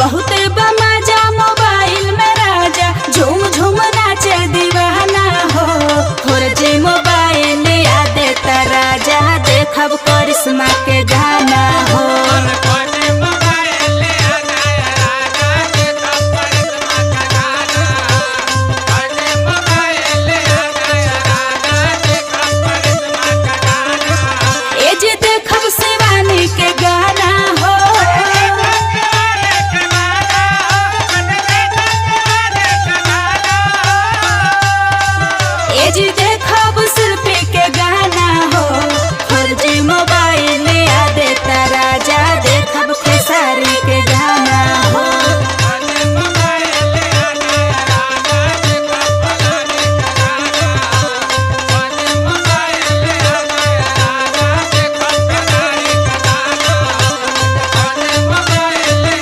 बहुते बमजा मोबाइल में राजा झूम झूम नाचे दीवाना हो। 4G मोबाइल याद देता राजा देखब करिश्मा के गाना।